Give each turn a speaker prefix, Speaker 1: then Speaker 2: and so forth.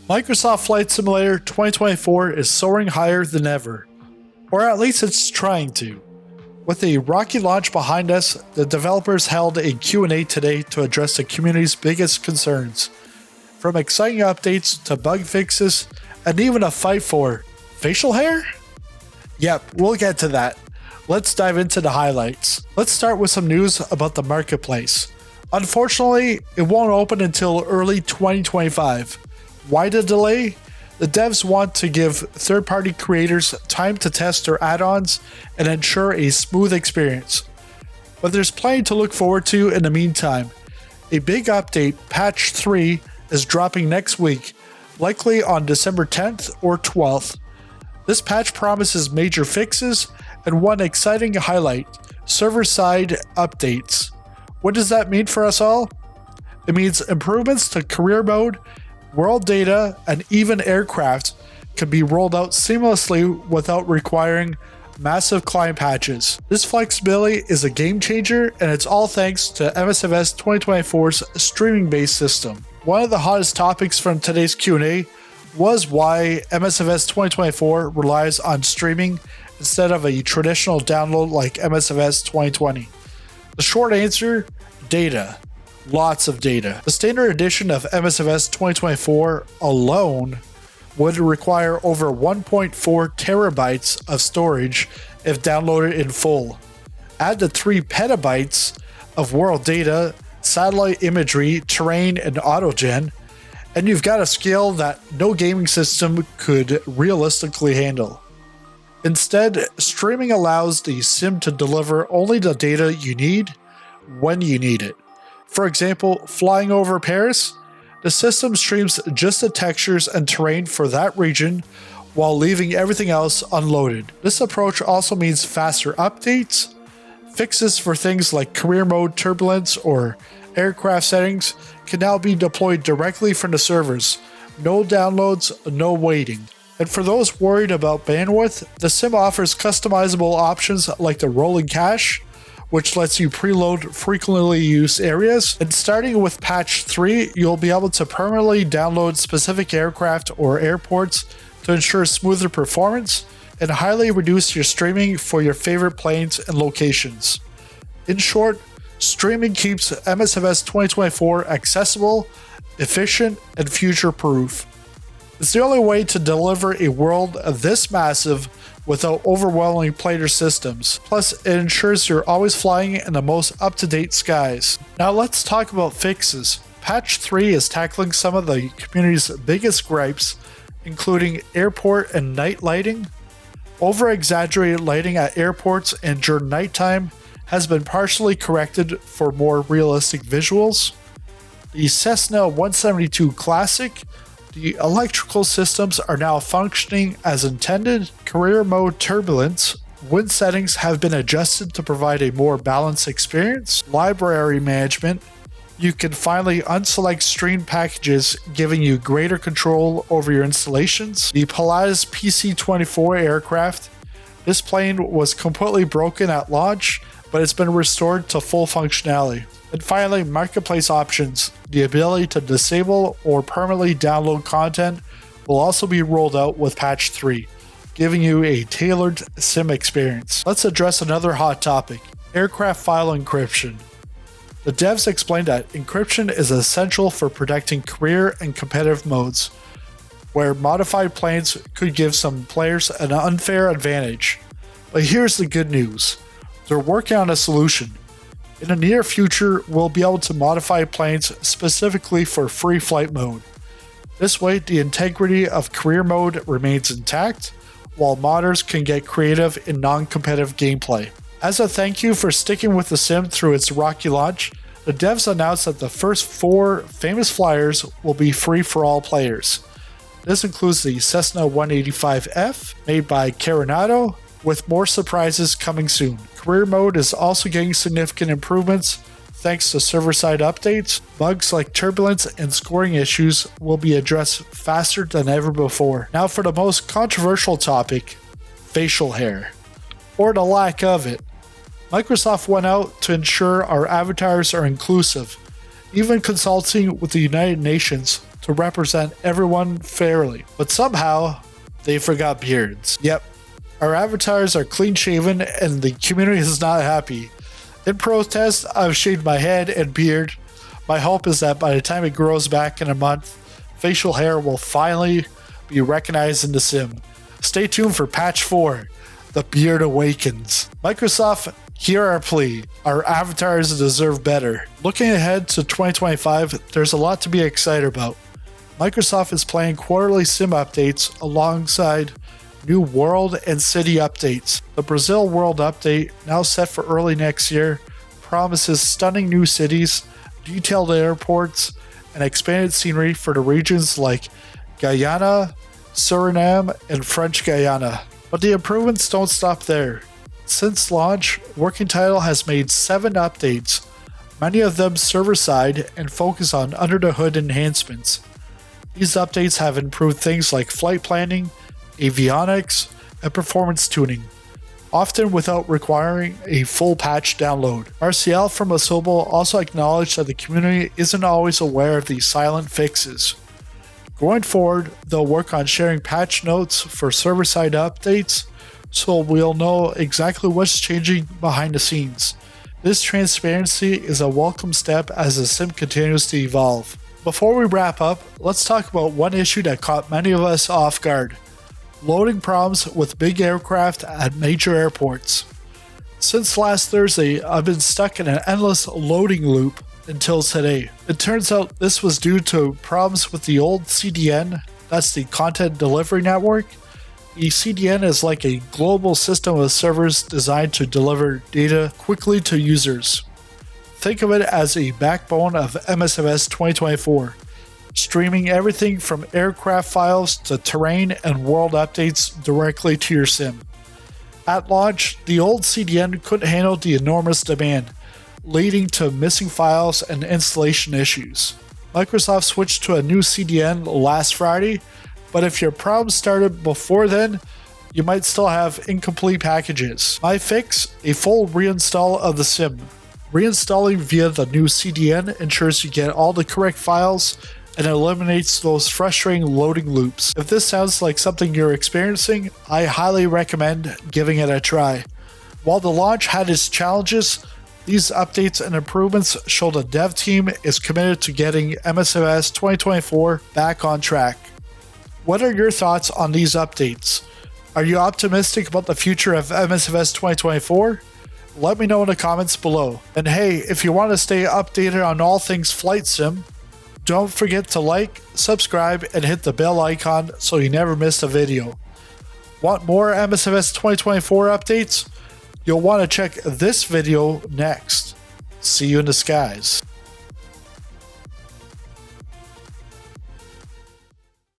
Speaker 1: Microsoft Flight Simulator 2024 is soaring higher than ever, or at least it's trying to. With the rocky launch behind us, the developers held a Q&A today to address the community's biggest concerns, from exciting updates to bug fixes, and even a fight for facial hair? Yep, we'll get to that. Let's dive into the highlights. Let's start with some news about the marketplace. Unfortunately, it won't open until early 2025. Why the delay? The devs want to give third-party creators time to test their add-ons and ensure a smooth experience. But there's plenty to look forward to in the meantime. A big update, Patch 3, is dropping next week, likely on December 10th or 12th. This patch promises major fixes and one exciting highlight, server-side updates. What does that mean for us all? It means improvements to career mode, world data, and even aircraft can be rolled out seamlessly without requiring massive client patches. This flexibility is a game changer, and it's all thanks to MSFS 2024's streaming-based system. One of the hottest topics from today's Q&A was why MSFS 2024 relies on streaming instead of a traditional download like MSFS 2020. The short answer, data. Lots of data. The standard edition of MSFS 2024 alone would require over 1.4 terabytes of storage if downloaded in full. Add the 3 petabytes of world data, satellite imagery, terrain, and autogen, and you've got a scale that no gaming system could realistically handle. Instead, streaming allows the sim to deliver only the data you need when you need it. For example, flying over Paris, the system streams just the textures and terrain for that region while leaving everything else unloaded. This approach also means faster updates, fixes for things like career mode turbulence or aircraft settings can now be deployed directly from the servers. No downloads, no waiting. And for those worried about bandwidth, the sim offers customizable options like the rolling cache, which lets you preload frequently used areas. And starting with patch 3, you'll be able to permanently download specific aircraft or airports to ensure smoother performance and highly reduce your streaming for your favorite planes and locations. In short, streaming keeps MSFS 2024 accessible, efficient, and future-proof. It's the only way to deliver a world this massive without overwhelming player systems. Plus, it ensures you're always flying in the most up-to-date skies. Now let's talk about fixes. Patch 3 is tackling some of the community's biggest gripes, including airport and night lighting. Over-exaggerated lighting at airports and during nighttime has been partially corrected for more realistic visuals. The Cessna 172 Classic, the electrical systems are now functioning as intended. Career mode turbulence, wind settings have been adjusted to provide a more balanced experience. Library management, you can finally unselect stream packages, giving you greater control over your installations. The Pilatus PC-24 aircraft, this plane was completely broken at launch, but it's been restored to full functionality. And finally, marketplace options. The ability to disable or permanently download content will also be rolled out with patch 3, giving you a tailored sim experience. Let's address another hot topic, aircraft file encryption. The devs explained that encryption is essential for protecting career and competitive modes, where modified planes could give some players an unfair advantage. But here's the good news. They're working on a solution. In the near future, we'll be able to modify planes specifically for free flight mode. This way, the integrity of career mode remains intact, while modders can get creative in non-competitive gameplay. As a thank you for sticking with the sim through its rocky launch, the devs announced that the first 4 famous flyers will be free for all players. This includes the Cessna 185F, made by Carenado, with more surprises coming soon. Career mode is also getting significant improvements thanks to server-side updates. Bugs like turbulence and scoring issues will be addressed faster than ever before. Now for the most controversial topic, facial hair, or the lack of it. Microsoft went out to ensure our avatars are inclusive, even consulting with the United Nations to represent everyone fairly. But somehow, they forgot beards. Yep, our avatars are clean shaven and the community is not happy. In protest, I've shaved my head and beard. My hope is that by the time it grows back in a month, facial hair will finally be recognized in the sim. Stay tuned for patch 4. The beard awakens. Microsoft, hear our plea. Our avatars deserve better. Looking ahead to 2025, there's a lot to be excited about. Microsoft is planning quarterly sim updates alongside new world and city updates. The Brazil World Update, now set for early next year, promises stunning new cities, detailed airports, and expanded scenery for the regions like Guyana, Suriname, and French Guyana. But the improvements don't stop there. Since launch, Working Title has made 7 updates, many of them server-side and focus on under-the-hood enhancements. These updates have improved things like flight planning, avionics, and performance tuning, often without requiring a full patch download. Marcial from Asobo also acknowledged that the community isn't always aware of these silent fixes. Going forward, they'll work on sharing patch notes for server-side updates, so we'll know exactly what's changing behind the scenes. This transparency is a welcome step as the sim continues to evolve. Before we wrap up, let's talk about one issue that caught many of us off guard: loading problems with big aircraft at major airports. Since last Thursday, I've been stuck in an endless loading loop until today. It turns out this was due to problems with the old CDN, that's the Content Delivery Network. The CDN is like a global system of servers designed to deliver data quickly to users. Think of it as a backbone of MSFS 2024, streaming everything from aircraft files to terrain and world updates directly to your sim. At launch, the old CDN couldn't handle the enormous demand, leading to missing files and installation issues. Microsoft switched to a new CDN last Friday, but if your problem started before then, you might still have incomplete packages. My fix: a full reinstall of the sim. Reinstalling via the new CDN ensures you get all the correct files and eliminates those frustrating loading loops. If this sounds like something you're experiencing, I highly recommend giving it a try. While the launch had its challenges, these updates and improvements show the dev team is committed to getting MSFS 2024 back on track. What are your thoughts on these updates? Are you optimistic about the future of MSFS 2024? Let me know in the comments below. And hey, if you want to stay updated on all things flight sim, don't forget to like, subscribe, and hit the bell icon so you never miss a video. Want more MSFS 2024 updates? You'll want to check this video next. See you in the skies.